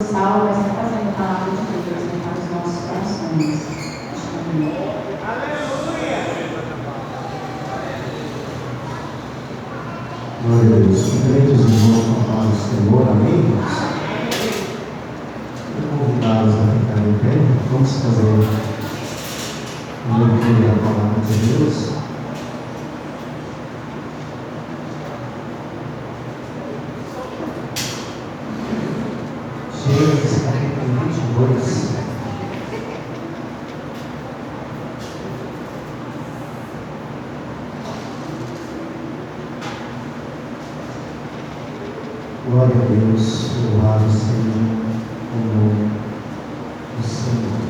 Saulo vai estar fazendo a palavra de Deus para os nossos corações. Aleluia! Glória a Deus. Cumprimento os irmãos com a paz do Senhor. Amém? Vou convidá-los a ficar em pé. Vamos fazer a leitura da palavra de Deus. Gênesis capítulo 22. Glória a Deus, louvado seja o nome do Senhor.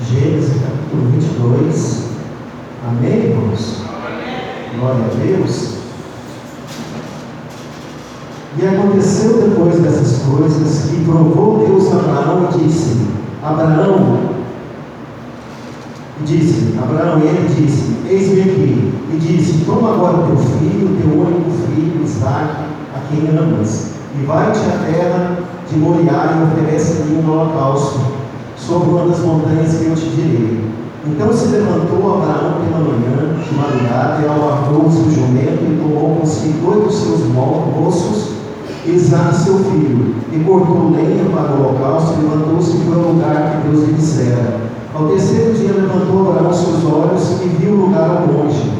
Gênesis capítulo 22. Amém, irmãos? Glória a Deus. E aconteceu depois dessas coisas que provou Deus a Abraão e disse, Abraão, e ele disse, eis-me aqui. E disse, toma agora teu filho, teu único filho, Isaque, a quem amas, e vai-te à terra de Moriá e oferece-lhe um holocausto sobre uma das montanhas que eu te direi. Então se levantou Abraão pela manhã, de madrugada, e alargou o seu jumento, e tomou consigo 8 dos seus moços, e Isaque seu filho, e cortou lenha para o holocausto, e levantou-se e foi ao lugar que Deus lhe dissera. Ao terceiro dia levantou Abraão seus olhos e viu o lugar ao longe.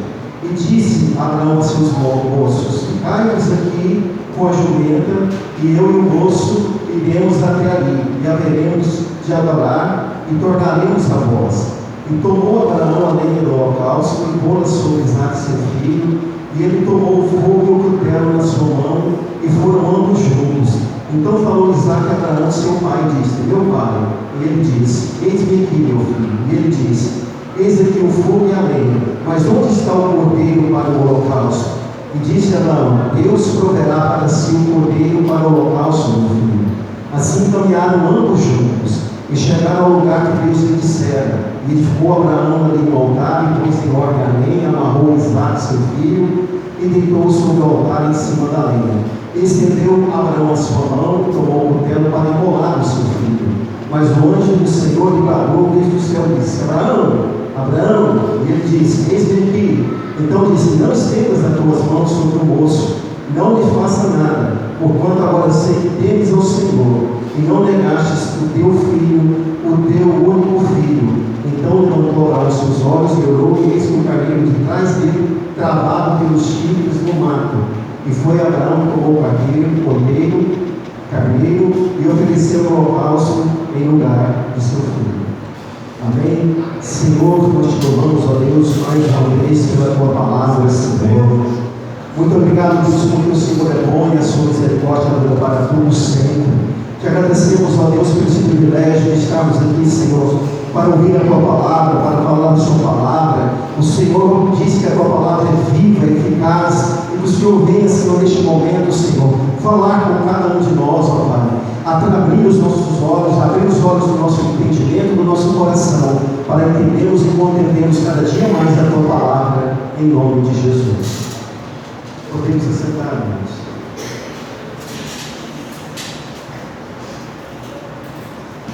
E disse Abraão a seus moços, ficai-vos aqui com a jumenta, e eu e o moço iremos até ali, e haveremos de adorar, e tornaremos a vós. E tomou Abraão a lenha do holocausto, e pô-la sobre Isaque seu filho, e ele tomou o fogo e o cutelo na sua mão, e foram ambos juntos. Então falou Isaque a Abraão, seu pai, e disse, meu pai. E ele disse, eis-me aqui, meu filho. E ele disse, eis aqui o fogo e a lenha, mas onde está o cordeiro para o holocausto? E disse Abraão, Deus proverá para si um cordeiro para o holocausto, meu filho. Assim caminharam ambos juntos, e chegaram ao lugar que Deus lhe dissera. E edificou Abraão ali no altar, e pôs em ordem a lenha, amarrou Isaque seu filho, e deitou sobre o altar em cima da lenha. Estendeu Abraão a sua mão, e tomou o cutelo para imolar o seu filho. Mas o anjo do Senhor lhe bradou desde o céu e disse, Abraão, e ele disse, eis-me aqui. Então disse, não estendas as tuas mãos sobre o moço, não lhe faça nada, porquanto agora sei que temes ao Senhor, e não negastes o teu filho, o teu único filho. Então levantou Abraão seus olhos e orou, e eis que o carneiro de trás dele, travado pelos chifres no mato. E foi Abraão, tomou o carneiro, e ofereceu o holocausto em lugar de seu filho. Amém? Senhor, nós te louvamos, ó Deus, mais uma vez pela tua palavra, Senhor. Muito obrigado, Deus, porque o Senhor é bom e a sua misericórdia dura para todos sempre. Te agradecemos, ó Deus, por esse privilégio de estarmos aqui, Senhor, para ouvir a tua palavra, para falar da sua palavra. O Senhor disse que a tua palavra é viva e eficaz, e que o Senhor venha, Senhor, neste momento, Senhor, falar com cada um de nós, ó Pai, abrir os nossos olhos, abrir os olhos do nosso entendimento, do nosso coração, para entendermos e compreendermos cada dia mais a tua palavra, em nome de Jesus. Podemos assentar, irmãos.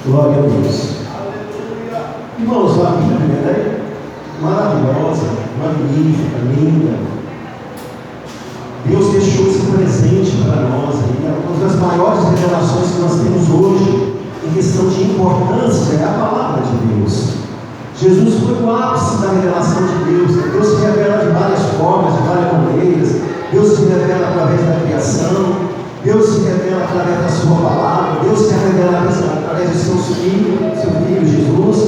Glória a Deus. Irmãos, a Bíblia é maravilhosa, magnífica, linda. Deus deixou esse presente para nós. Uma das maiores revelações que nós temos hoje, em questão de importância, é a palavra de Deus. Jesus foi o ápice da revelação de Deus. Deus se revela de várias formas, de várias maneiras. Deus se revela através da criação. Deus se revela através da sua palavra. Deus se revela através de seu filho Jesus.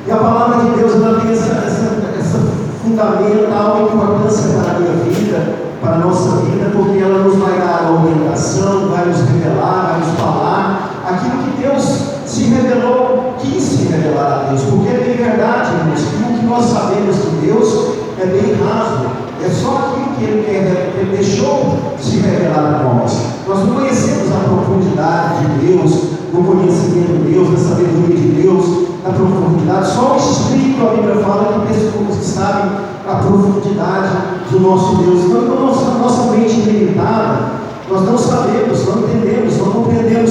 E a palavra de Deus, ela tem essa fundamental importância para a minha vida, para a nossa vida, porque ela nos vai dar a orientação, vai nos revelar, vai nos falar aquilo que Deus se revelou, quis se revelar a Deus, porque é bem verdade, irmãos, que o que nós sabemos de Deus é bem raso, é só aquilo que Ele deixou se revelar a nós. Nós não conhecemos a profundidade de Deus, no conhecimento de Deus, na sabedoria de Deus, na profundidade. Só o Espírito, a Bíblia fala, que pessoas que sabem a profundidade do nosso Deus. Então, nossa mente limitada, nós não sabemos, não entendemos, não compreendemos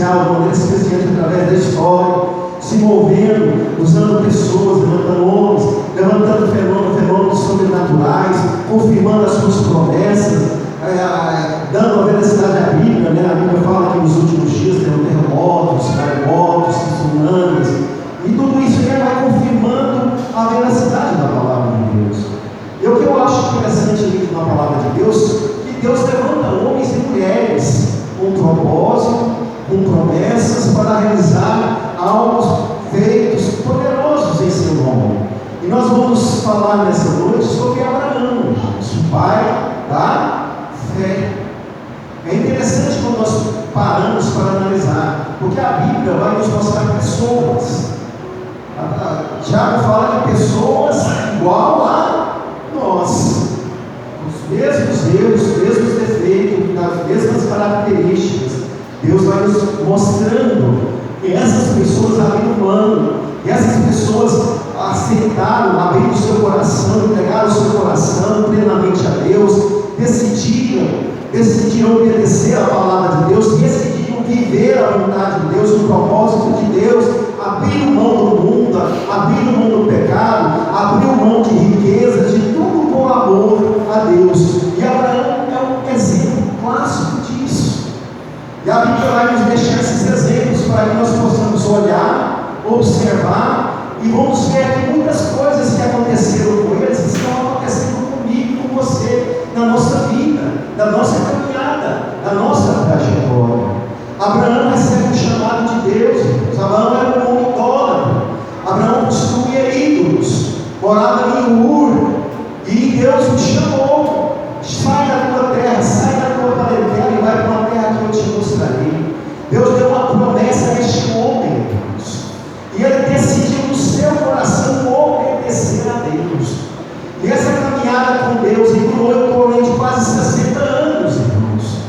especial, de maneira especial através da história, se movendo, usando pessoas, levantando homens, levantando fenômenos sobrenaturais, confirmando as suas promessas, dando a veracidade à Bíblia, né? A Bíblia fala que nos últimos dias terão terremotos, maremotos, tsunamis, e tudo isso aí vai confirmando a veracidade da palavra de Deus. E o que eu acho interessante na palavra de Deus, que Deus levanta homens e mulheres com propósito, com promessas para realizar algo feitos poderosos em seu nome. E nós vamos falar nessa noite sobre Abraão, o pai da fé. É interessante quando nós paramos para analisar, porque a Bíblia vai nos mostrar pessoas. Tiago fala de pessoas igual a nós, os mesmos erros, os mesmos defeitos, as mesmas características. Deus vai nos mostrando que essas pessoas abriram mão, que essas pessoas aceitaram, abriram o seu coração, entregaram o seu coração plenamente a Deus, decidiram obedecer a palavra de Deus, decidiram viver a vontade de Deus, o propósito de Deus, abriram mão do mundo, abriram mão do pecado, abriram mão de riqueza, de tudo por amor a Deus. E Abraão é um exemplo clássico disso. E a Bíblia vai nos deixar esses exemplos para que nós possamos olhar, observar, e vamos ver que muitas coisas que aconteceram com eles estão acontecendo comigo, com você, na nossa vida, na nossa caminhada, na nossa trajetória. Abraão recebe o chamado de Deus. Abraão era um homem idólatra. Abraão construía ídolos, morava em Ur, e Deus o chamou: sai da tua terra, sai da tua parentela e vai para uma terra que eu te mostrarei. Deus deu uma promessa a este homem, e ele decidiu no seu coração obedecer a Deus. E essa caminhada com Deus durou em torno de quase 60 anos, irmãos.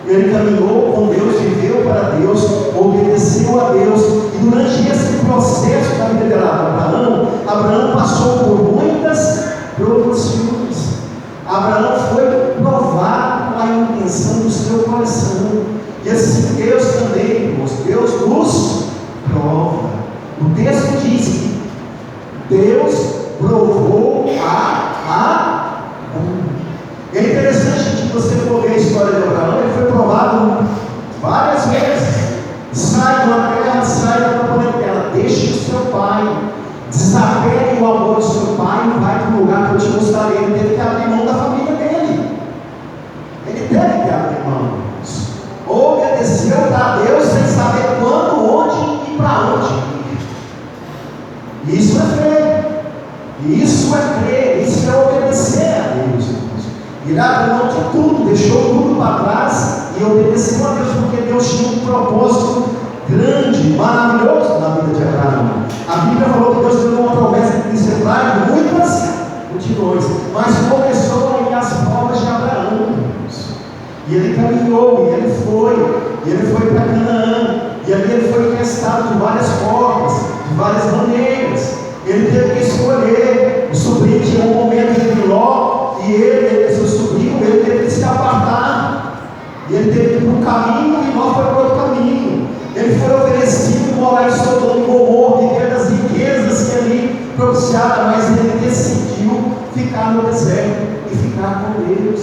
Ele caminhou com Deus, viveu para Deus, obedeceu a Deus, e durante esse processo da vida de Abraão passou por muitas provações. Abraão foi provado a intenção do seu coração, e assim Deus também, irmãos, Deus nos prova. O texto diz que Deus provou a Abraão. É interessante que você for ver a história de Abraão, ele foi provado várias vezes. Sai de uma terra, sai da tua parentela, deixe o seu pai, desapegue o amor do seu pai e vai para o lugar que eu te mostrarei. Ele teve que abrir mão da família dele. Ele teve que abrir mão. Obedeceu a Deus sem saber quando, onde e para onde ir. Isso é fé. Isso é crer. Isso é obedecer a Deus. Ele abriu mão de tudo, deixou tudo para trás e obedeceu a Deus, porque Deus tinha um propósito grande, maravilhoso na vida de Abraão. A Bíblia falou que Deus deu uma promessa que se traz muitas multidões, mas começou aí as provas de Abraão. E ele caminhou, e ele foi para Canaã, e ali ele foi testado de várias formas, de várias maneiras. Ele teve que escolher. O sobrinho tinha um momento de Ló, e ele, seu sobrinho, ele teve que se apartar. E ele teve que ir para um caminho, e Ló foi para outro caminho. Ele foi oferecido morar em Sodoma e Gomorra, viver das riquezas que ali propiciaram, mas ele decidiu ficar no deserto e ficar com Deus.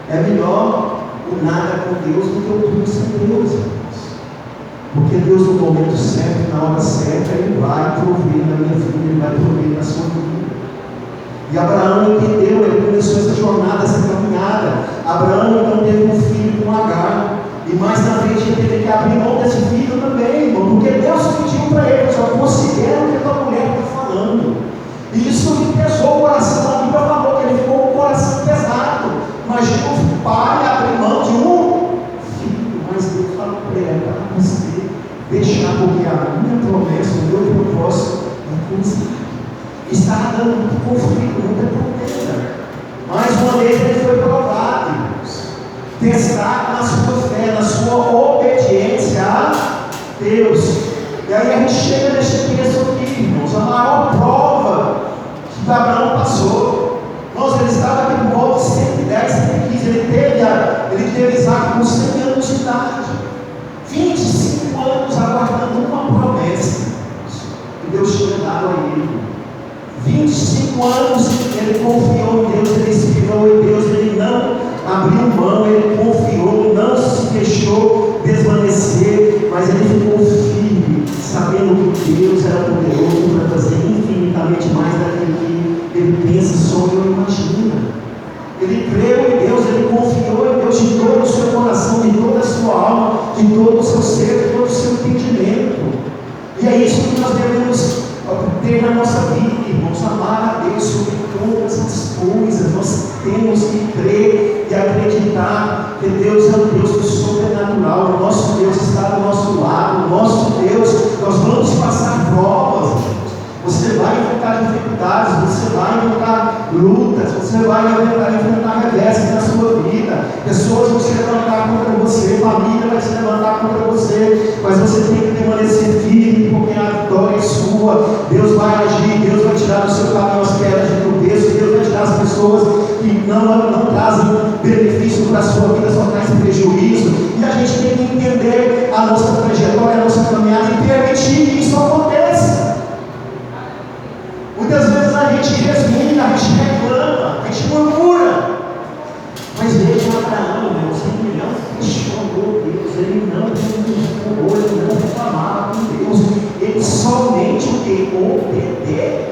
É melhor o nada com Deus do que o tudo sem Deus, irmãos. Porque Deus, no momento certo, na hora certa, Ele vai prover na minha vida, Ele vai prover na sua vida. E Abraão entendeu, ele começou essa jornada, essa caminhada. Abraão então teve um filho com Agar, e mais na frente ele teve que abrir mão desse filho também, irmão, porque Deus pediu para ele: só considera o que a tua mulher está falando. E isso lhe pesou o coração. A Bíblia falou que ele ficou com o coração pesado. Imagina o pai abrir mão de um filho, mas Deus falou para ele: para você deixar, porque a minha promessa, o meu propósito é com você. Estava dando muito conflito, muita contenda. Mais uma vez ele foi provado, irmãos. Testado na sua fé, na sua obediência a Deus. E aí a gente chega neste texto aqui, irmãos, a maior prova que Abraão passou. Irmãos, ele estava aqui por volta de 110, 115. Ele teve Isaac com 100 anos de idade. 20 25 anos ele confiou em Deus, ele esperou em Deus, ele não abriu mão, ele confiou, não se deixou desvanecer, mas ele ficou firme, sabendo que Deus era poderoso para fazer infinitamente mais daquilo que ele pensa, sonha ou imagina. Ele creu em Deus, ele confiou em Deus de todo o seu coração, de toda a sua alma, de todo o seu ser, de todo o seu entendimento. E é isso que nós devemos ter na nossa vida, irmãos, amar a Deus sobre todas as coisas. Nós temos que crer e acreditar que Deus é um Deus do sobrenatural. O nosso Deus está do nosso lado. O nosso Deus, nós vamos passar provas. Você vai enfrentar dificuldades, você vai enfrentar lutas, você vai enfrentar reversos na sua vida. Pessoas vão se levantar contra você, família vai se levantar contra você, mas você tem que permanecer firme, porque a vitória é sua. Deus vai agir, Deus vai tirar do seu caminho as pedras de tropeço, Deus vai tirar as pessoas que não trazem benefício para a sua vida, só trazem prejuízo. E a gente tem que entender a nossa trajetória, a nossa caminhada e permitir que isso aconteça. Muitas vezes a gente resmunga, a gente reclama, a gente murmura. Mas veja Abraão, irmãos, ele não questionou Deus, ele não murmurou, ele não reclamava com Deus, ele somente o que? Obedeceu.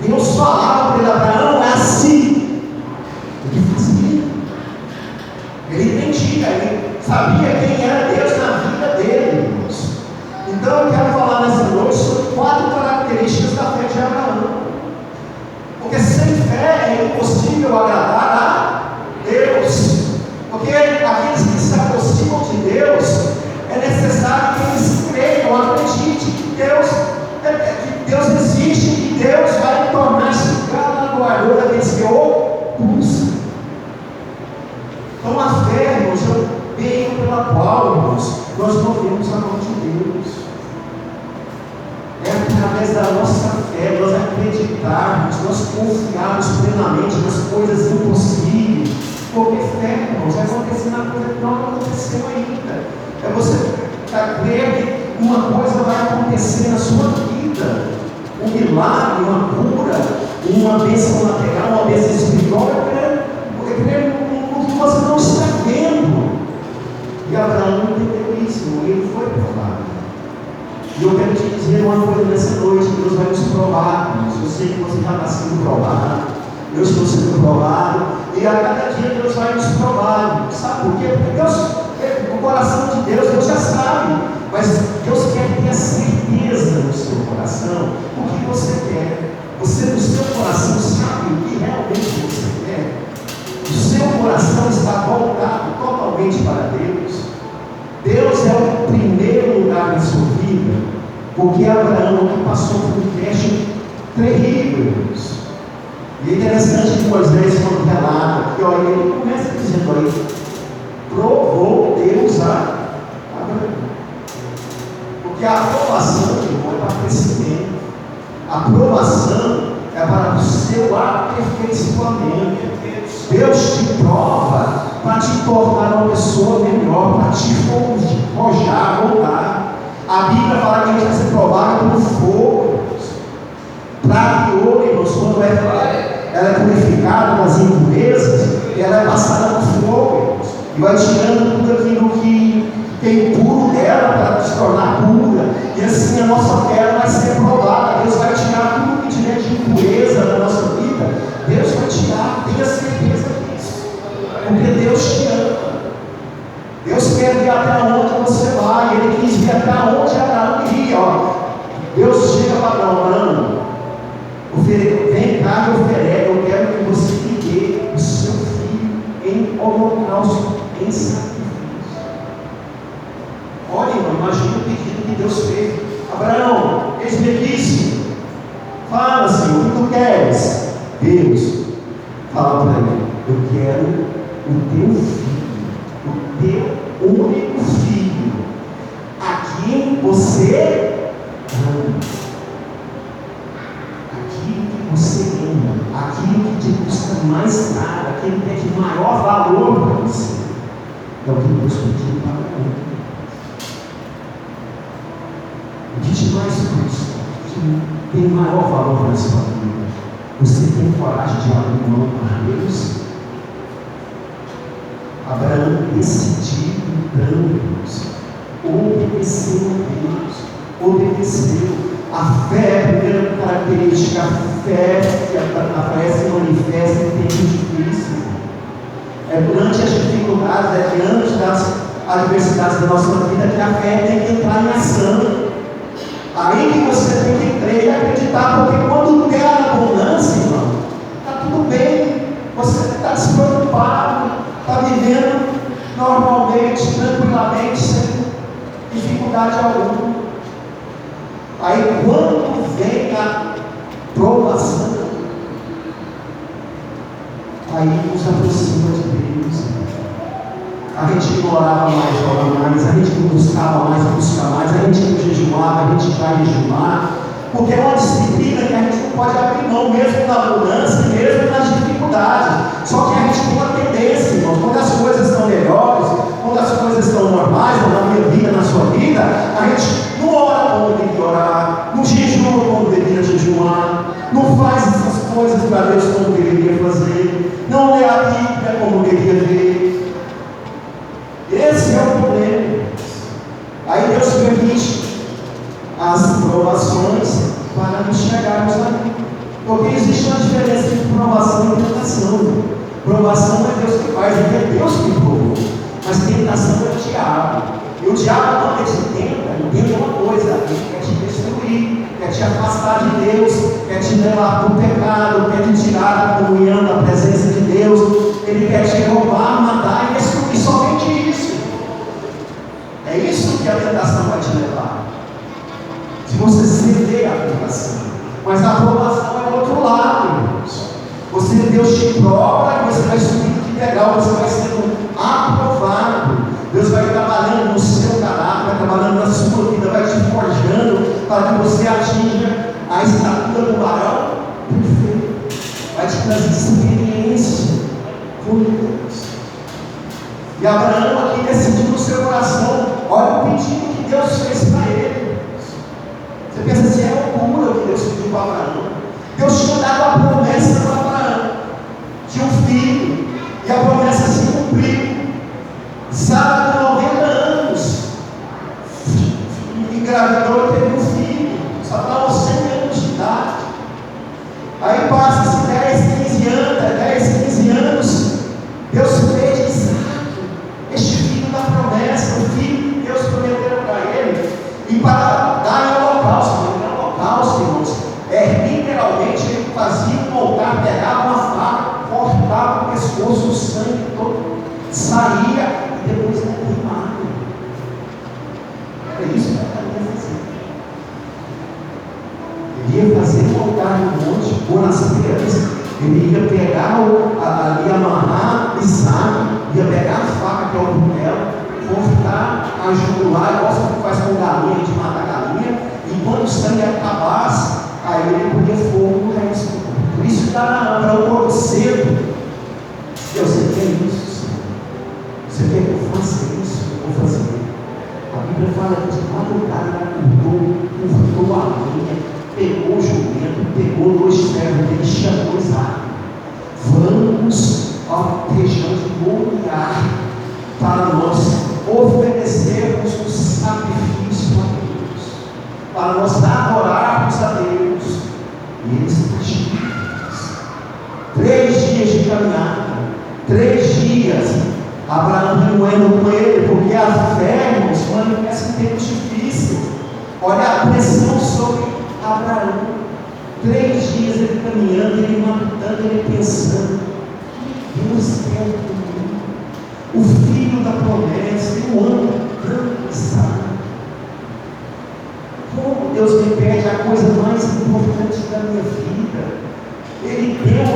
Deus falava para ele: Abraão, é assim. Ele fazia. Ele entendia, ele sabia quem era Deus na vida dele, irmãos. Então eu quero falar nessa noite sobre 4 características da fé de Abraão. Porque sem fé é impossível agradar a Deus. Porque aqueles que se aproximam de Deus, é necessário que eles creiam, acreditem que Deus existe, que Deus vai tornar-se galardoador daqueles que o buscam. Então a fé, irmãos, é o meio pela qual, irmãos, nós movemos a mão de Deus. É através da nossa fé, nós acreditarmos, nós confiarmos plenamente nas coisas impossíveis. Porque fé, irmãos, é acontecer na coisa que não aconteceu ainda. É você crer que uma coisa vai acontecer na sua vida. Um milagre, uma cura, uma bênção material, uma bênção espiritual. É crer no que você não está vendo. E Abraão entendeu isso, e ele foi provado. E eu quero te dizer uma coisa nessa noite: Deus vai nos provar. Eu sei que você já está sendo provado, eu estou sendo provado, e a cada dia Deus vai nos provar. Sabe por quê? Porque Deus, o coração de Deus já sabe, mas Deus quer ter a certeza no seu coração o que você quer. Você, no seu coração, sabe o que realmente você quer. O seu coração está voltado totalmente para Deus. Deus é o primeiro lugar na sua vida, porque Abraão que passou por um teste terrível. E é interessante que Moisés, quando relata, que olha, ele começa dizendo aí: provou Deus a Abraão. Porque a aprovação, irmão, é para crescimento. A aprovação é para o seu aperfeiçoamento. Deus te prova para te tornar uma pessoa melhor, para te forjar, moldar. A Bíblia fala que a gente vai ser provado pelo fogo. Prata e ouro, irmãos, quando ela é purificada nas impurezas, ela é passada no fogo, irmãos, e vai tirando tudo aquilo que é impuro dela para se tornar pura. E assim a nossa fé vai ser provada. Deus vai tirar tudo que tiver de impureza da nossa vida. Deus vai tirar, tenha certeza disso. Porque Deus te ama. Deus quer ver até onde você vai. Ele quis ver até onde Abraão iria. Deus chega para Abraão: vem cá e oferece. Eu quero que você me dê o seu filho em holocausto, em sacrifício. Olha, irmão, imagina o pedido que Deus fez. Abraão, eis-me aqui, Senhor. Fala, Senhor, o que tu queres? Deus fala para ele: eu quero o teu filho, o teu único filho, a quem você ama, aquilo que você ama, aquilo que te custa mais caro, aquilo que é de maior valor para você. É o que Deus pediu para ele. O que te mais custa, o que que tem maior valor na sua vida? Você tem coragem de abrir mão para Deus? Abraão decidiu, então, Deus, obedeceu a Deus, obedeceu. A fé é a primeira característica, a fé se manifesta em tempos difíceis. É durante as dificuldades, é diante das adversidades da nossa vida que a fé tem que entrar em ação. Aí que você tem que crer e acreditar, porque quando tem a abundância, irmão, está tudo bem, você está despreocupado, está vivendo normalmente, tranquilamente, sem dificuldade alguma. Aí quando vem a provação, aí nos aproxima de Deus. A gente não orava mais, a gente não buscava mais, busca mais, a gente não jejuava, a gente vai jejuar, porque é uma disciplina que a gente não pode abrir mão, mesmo na abundância, mesmo nas dificuldades. Só que a gente tem uma tendência, irmãos, quando as coisas estão melhores, quando as coisas estão normais, na minha vida, na sua vida, a gente não ora como tem que orar, não jejua como deveria jejuar, não faz essas coisas para Deus como deveria fazer, não lê a Bíblia como deveria ler. Esse é o problema. Aí Deus permite as provações para nos chegarmos ali. Porque existe uma diferença entre provação e tentação. Provação é Deus que faz, é Deus que provou. Mas tentação é o diabo. E o diabo, quando ele te tenta, ele tem uma coisa: ele quer te destruir, quer te afastar de Deus, quer te levar para o pecado, quer te tirar da comunhão, da presença de Deus. Ele quer te roubar, matar e destruir. Somente isso. É isso que a tentação vai te levar. Se você ceder à tentação. Mas a aprovação é o outro lado, irmãos. Deus te prova e você vai subir de degrau, você vai sendo aprovado. Deus vai trabalhando no seu caráter, vai trabalhando na sua vida, vai te forjando para que você atinja a estatura do varão perfeito. Vai te trazer experiência com Deus. E Abraão aqui decidiu no seu coração: olha o pedido que Deus fez para ele. Você pensa assim, é loucura o que Deus pediu para Abraão. Deus tinha dado a promessa para Abraão de um filho, e a promessa se cumpriu. Sara, com 90 anos, engravidou e teve um filho, só estava 100 anos de idade. Aí passa-se 10, 15 anos, Deus fez de Isaac, este filho da promessa, o filho que Deus prometeu para ele, e para dar em holocausto, irmãos, literalmente ele fazia um altar, pegava uma faca, cortava o pescoço, o sangue todo saía e depois era queimado. Era isso que ele ia fazer. Ele ia fazer um altar no monte, pôr nas pedras, ele ia pegar, ia amarrar Isaac, ia pegar a faca que é o cutelo, cortar a jugular, igual você faz com galinha, de matar galinha, e quando o sangue acabasse, aí ele podia fogo no resto. Por isso dá para o corpo cedo. Deus, você quer isso, Senhor? Você quer que eu faça isso? Eu vou fazer. A Bíblia fala que de madrugada ele cortou a lenha, pegou o jumento, pegou 2 ferros dele, chamou Isaac. Vamos ao região de Moriá para nós oferecermos um sacrifício a Deus, para nós adorarmos a Deus. E eles partiram. 3 dias de caminhada, 3 dias, Abraão remoendo com ele, porque a fé, irmãos, manifesta em tempos difíceis. Olha a pressão sobre Abraão. 3 dias ele caminhando, ele matutando, ele pensando: Deus quer comigo. O filho da promessa, eu amo tanto Isaac. Como Deus me pede a coisa mais importante da minha vida. Ele deu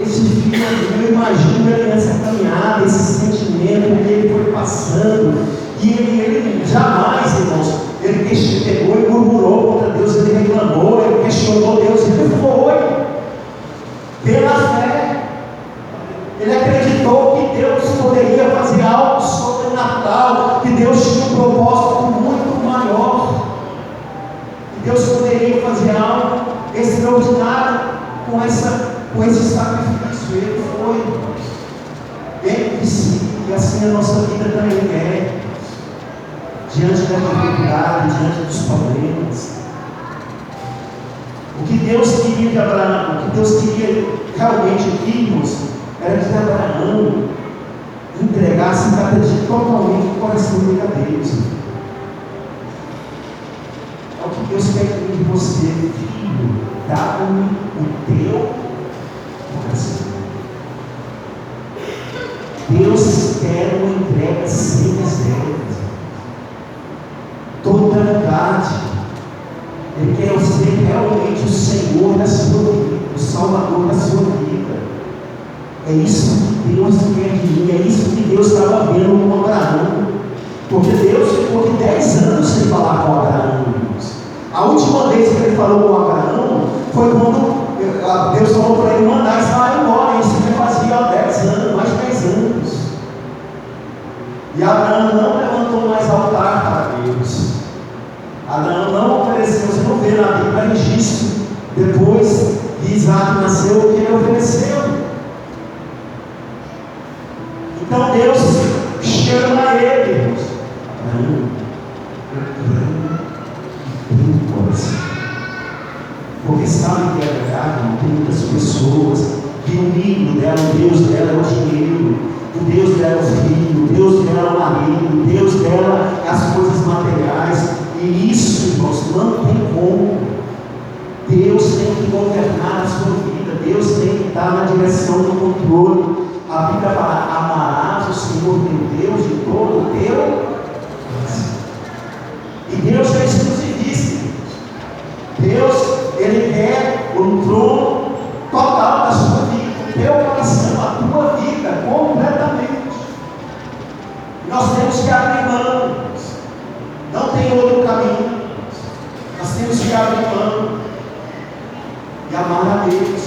esse filho, eu imagino ele nessa caminhada, esse sentimento que ele foi passando, e ele jamais, irmãos, ele pegou e murmurou contra Deus, ele reclamou, ele questionou Deus, ele foi pela fé. Ele acreditou que Deus poderia fazer algo sobrenatural, que Deus tinha um propósito muito maior, que Deus poderia diante da dificuldade, diante dos problemas. O que Deus queria de Abraão, o que Deus queria realmente aqui, irmãos, era que Abraão entregasse totalmente o coração dele a Deus. É o que Deus quer de você, filho, dá-me o teu coração. Deus quer uma entrega sem reservas, totalidade. Ele quer ser realmente o Senhor da sua vida, o Salvador da sua vida. É isso que Deus quer de mim, é isso que Deus estava vendo com Abraão. Porque Deus ficou de 10 anos sem falar com Abraão. A última vez que ele falou com Abraão foi quando Deus falou para ele mandar Israel embora. Isso já fazia 10 anos, mais de 10 anos. E Abraão não levantou mais altar para Deus. Abraão não ofereceu, você não vê na Bíblia registro, depois que Isaac nasceu, o que ele ofereceu. Então Deus chama ele, Abraão, tem coração. Porque sabe que é verdade, tem muitas pessoas que o ídolo dela, o Deus dela é o dinheiro, o Deus dela é o filho, o Deus dela é o marido, o Deus dela é as coisas materiais. E isso, irmãos, não tem como. Deus tem que governar a sua vida, Deus tem que estar na direção do controle. A Bíblia fala: amarás o Senhor teu Deus de todo o teu coração. E Deus é exclusivista. Deus, Ele quer o trono total da sua vida, o teu coração, a tua vida, completamente. Nós temos que abrir mão. Não tem outro caminho. Nós temos que abrir mão e amar a Deus.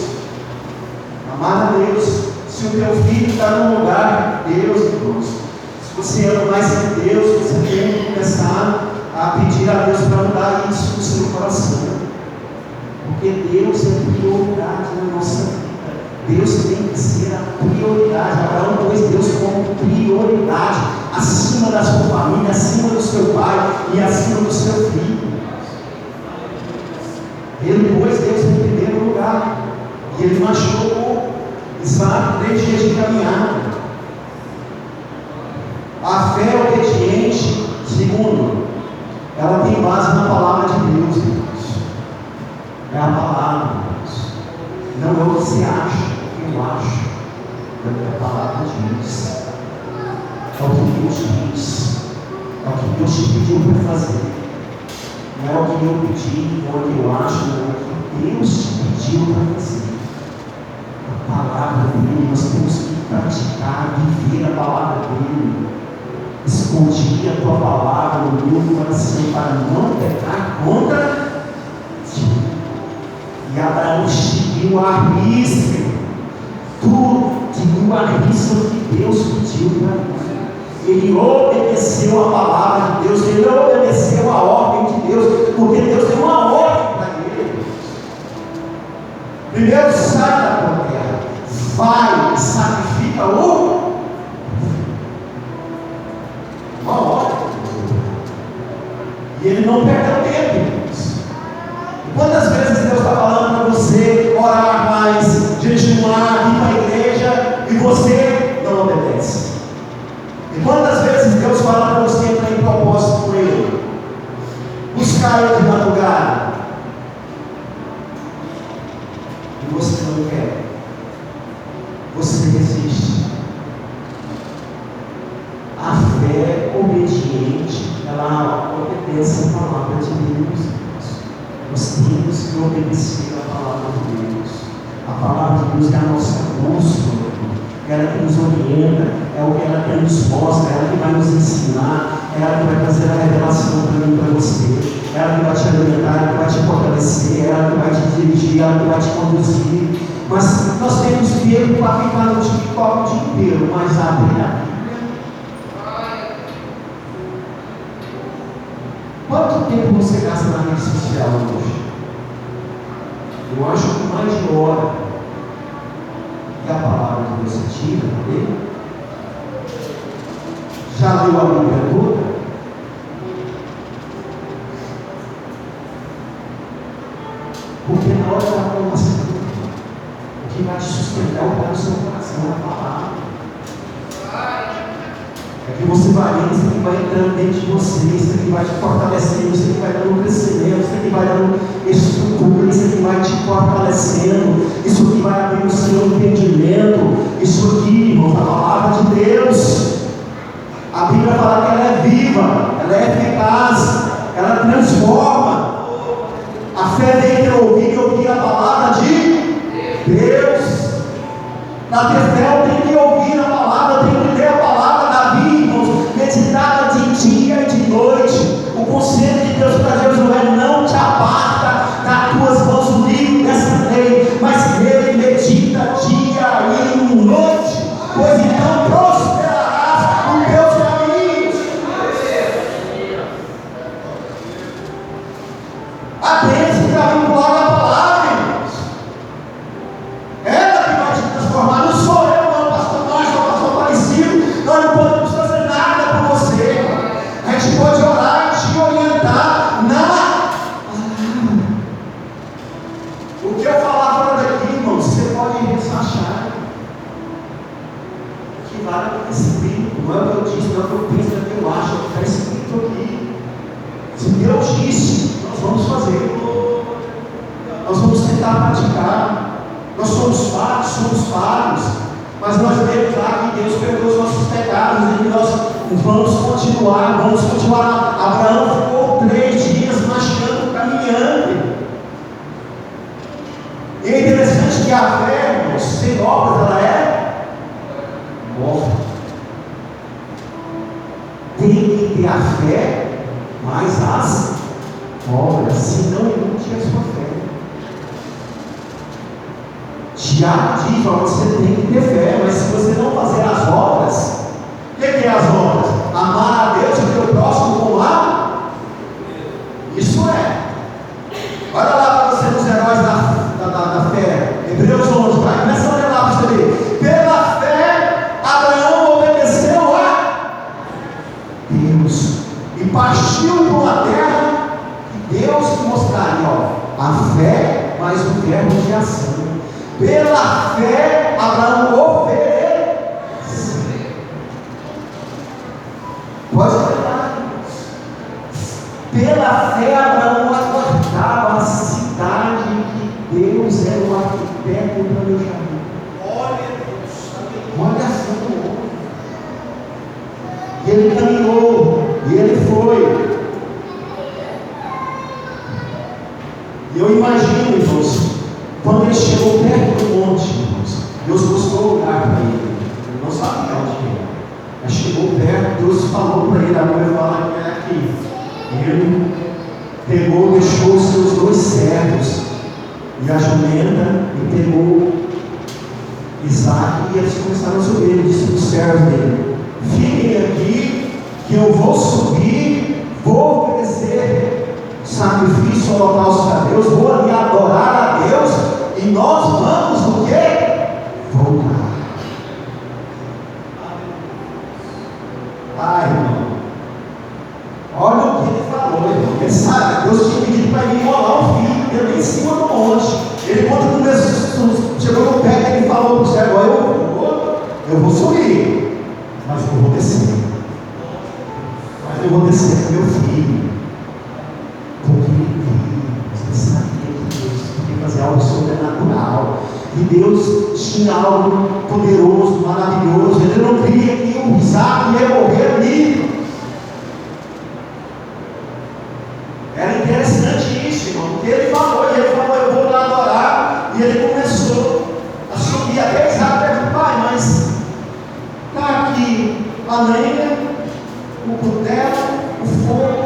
Amar a Deus. Se o teu filho está no lugar de Deus, irmãos, se você ama mais que Deus, você tem que começar a pedir a Deus para mudar isso no seu coração. Porque Deus é prioridade na nossa vida. Deus tem que ser a prioridade. Abraão pôs Deus como prioridade, acima da sua família, acima do seu pai e acima do seu filho. Ele pôs Deus em primeiro lugar. E ele machucou Isaac 3 dias de caminhada. A fé obediente, segundo, ela tem base na palavra de Deus, irmãos. É a palavra de Deus. Não é o que você acha, é o que eu acho. É o que a palavra diz. É o que Deus diz. É o que Deus te pediu para fazer. Não é o que eu pedi, não é o que eu acho, não é o que Deus te pediu para fazer. A palavra dele, nós temos que praticar, viver a palavra dele. Escondi a tua palavra no meu coração para não pecar contra ti. E Abraão seguiu a risca. Tudo seguiu a risca que Deus pediu para ele. Ele obedeceu a palavra de Deus, ele obedeceu a ordem de Deus, porque Deus deu uma ordem para ele. Primeiro, sai da tua terra, vai e sacrifica uma ordem. E ele não perdeu tempo, irmãos. Quantas vezes Deus está falando para você orar mais, jejuar, ir para a igreja, e você não obedece? E quantas vezes Deus fala para você entrar em propósito com Ele, buscar Ele de madrugada, e você não quer, você resiste. A fé obediente, ela obedece a palavra de Deus. Nós temos que obedecer a palavra de Deus. A palavra de Deus é a nossa bússola, ela que nos orienta, ela que nos mostra, ela que vai nos ensinar, ela que vai fazer a revelação para mim e para você, ela que vai te alimentar, ela que vai te fortalecer, ela que vai te dirigir, ela que vai te conduzir. Mas nós temos tempo para ficar no TikTok o dia inteiro, mas abrir a Bíblia. Quanto tempo você gasta na rede social hoje? Eu acho que mais de hora que a palavra de Deus se tira dele. Já leu a Bíblia toda? pode dar para você. O que vai te sustentar é o que está no seu coração, é a palavra. É que você vai lendo, isso aqui vai entrando dentro de você, isso aqui vai te fortalecendo, isso aqui vai dando crescimento, isso aqui vai dando estrutura, isso aqui vai te fortalecendo, isso aqui vai abrir o seu entendimento. Isso aqui, irmãos, a palavra de Deus. A Bíblia fala que ela é viva, ela é eficaz, ela transforma. A fé vem pelo ouvir e ouvir a palavra de Deus. Para ter fé eu tenho que ouvir a palavra, eu tenho que ler a palavra da vida, irmãos, meditada de dia e de noite. O conselho de Deus para Josué: não te aparta das tuas mãos o livro dessa lei, mas nele medita dia e noite, pois então prosperarás os teus caminhos. A bênção está vinculada à palavra, irmãos. Ela que vai te transformar. Não sou eu, não, pastor Márcio, pastor Aparecido. Nós não podemos fazer nada por você. A gente pode orar e te orientar na palavra. O que eu falar fora daqui, irmãos, você pode ressachar. Que vale é escrito. Não é o que eu disse, não é o que eu penso, não é o que eu acho, é o que está escrito aqui. Se Deus disse, nós vamos fazer. Nós vamos tentar praticar. Nós somos falhos, mas nós vemos lá que Deus perdoou os nossos pecados, e que nós vamos continuar. Abraão ficou 3 dias marchando, caminhando. E é interessante que a fé, irmãos, sem obras, ela é morta. Tem que ter a fé, mas as obras, senão ilude a sua fé. Tiago diz: você tem que ter fé, mas se você não fazer as obras, o que é as obras? Amar a Deus e o teu próximo como a. Isso é. Olha lá para você nos heróis da fé. Hebreus 11, vai, começa a ler lá para você ver. Pela fé, Abraão obedeceu a Deus e partiu para uma terra que Deus lhe mostraria. A fé mais o verbo de ação. Pela fé, Abraão ofereceu. Pode lembrar, pela fé, Abraão aguardava a cidade que Deus era o arquiteto do planejamento. Olha a fé do homem. E ele caminhou, e ele foi. E eu imagino, irmãos, quando ele chegou perto do monte, irmãos, Deus mostrou o lugar para ele. Ele não sabia onde era. Mas chegou perto, Deus falou para ele, a Bíblia fala que é aqui. Ele pegou, deixou os seus 2 servos e a jumenta, e pegou Isaac, e eles começaram a subir. Ele disse para os servos dele: fiquem aqui, que eu vou subir, vou oferecer sacrifício, holocausto a Deus, vou ali adorar a Deus, e nós vamos o quê? Voltar. Ai, irmão, olha o que ele falou, irmão. Ele sabe, Deus tinha pedido para ele enrolar o filho dele em cima do monte. Ele, quando começou, chegou no pé, ele falou para o céu: eu vou subir, mas eu vou descer. Mas eu vou descer com meu filho, porque você sabia que Deus podia fazer algo sobrenatural, e Deus tinha algo poderoso, maravilhoso. Ele não queria que o Isaac ia morrer ali. Era interessante isso, irmão, porque ele falou, eu vou lá adorar, e ele começou a subir. Até Isaac perguntou: pai, mas está aqui a lenha, o cutelo, o fogo,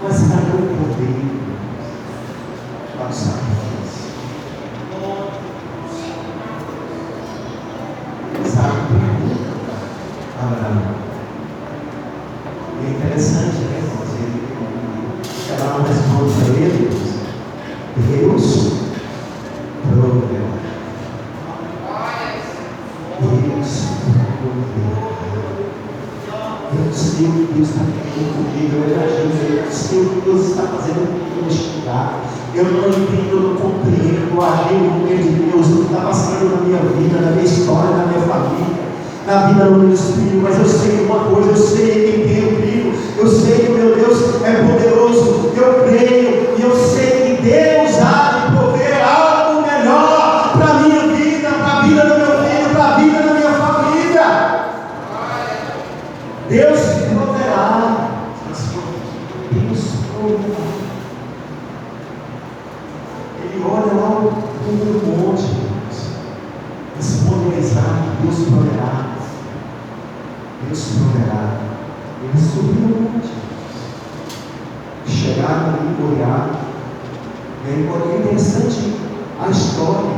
mas cadê o poder para o sacrifício? Isaac pergunta a Abraão. E é interessante, né, irmãos? Abraão responde para ele: Deus proverá. Deus sei o que Deus está querendo comigo, eu imagino, eu sei o que Deus está fazendo comigo neste lugar. Eu não entendo, eu não compreendo o agir do poder de Deus, o que está passando na minha vida, na minha história, na minha família, na vida do meu filho, mas eu sei uma coisa, eu sei em quem eu creio, eu sei que o meu Deus é poderoso, eu creio, e eu sei que Deus há de prover algo melhor para a minha vida, para a vida do meu filho, para a vida da minha família. Deus proverá, Deus proverá. Ele olha lá no monte, responde a Isaac, Deus proverá. Deus proverá. Ele subiu no monte. Chegaram ali em Moriá. E aí, é interessante a história.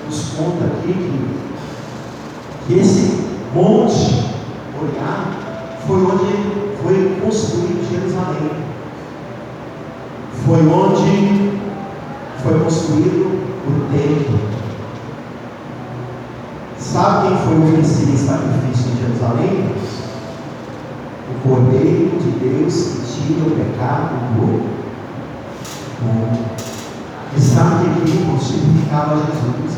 Nos conta aqui que esse monte, Moriá, foi onde foi construído Jerusalém. Foi onde foi construído o templo. Sabe quem foi o oferecido em sacrifício em Jerusalém? O Cordeiro de Deus que tira o pecado do mundo. E sabe que aqui significava Jesus?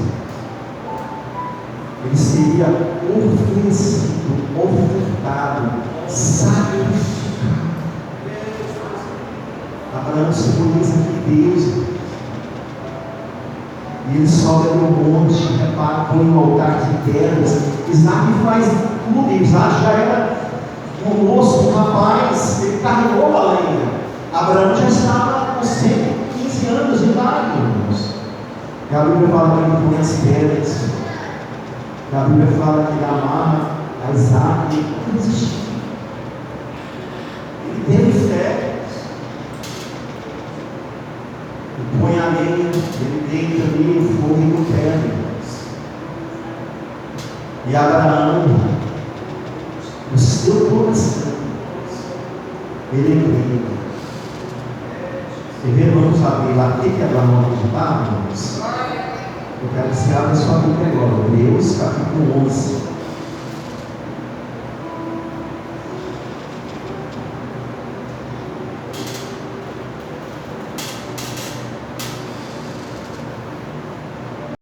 Ele seria oferecido, ofertado, sacrificado. Abraão simboliza que Deus. E ele sobe no monte, põe um altar de pedras. Isaac faz tudo. Isaac já era um moço, um rapaz, ele carregou a lenha. Abraão já estava com 115 anos de idade, irmãos. E a Bíblia fala que ele põe as pedras. E a Bíblia fala que ele amarra a Isaac. Ele não desistiu. Ele teve fé. Põe a lenha, ele deita ali no fogo e no pé. E Abraão, o seu coração, ele crê. E vamos abrir lá o que Abraão acreditava, irmãos? Eu quero que você abra sua Bíblia agora, Hebreus capítulo 11.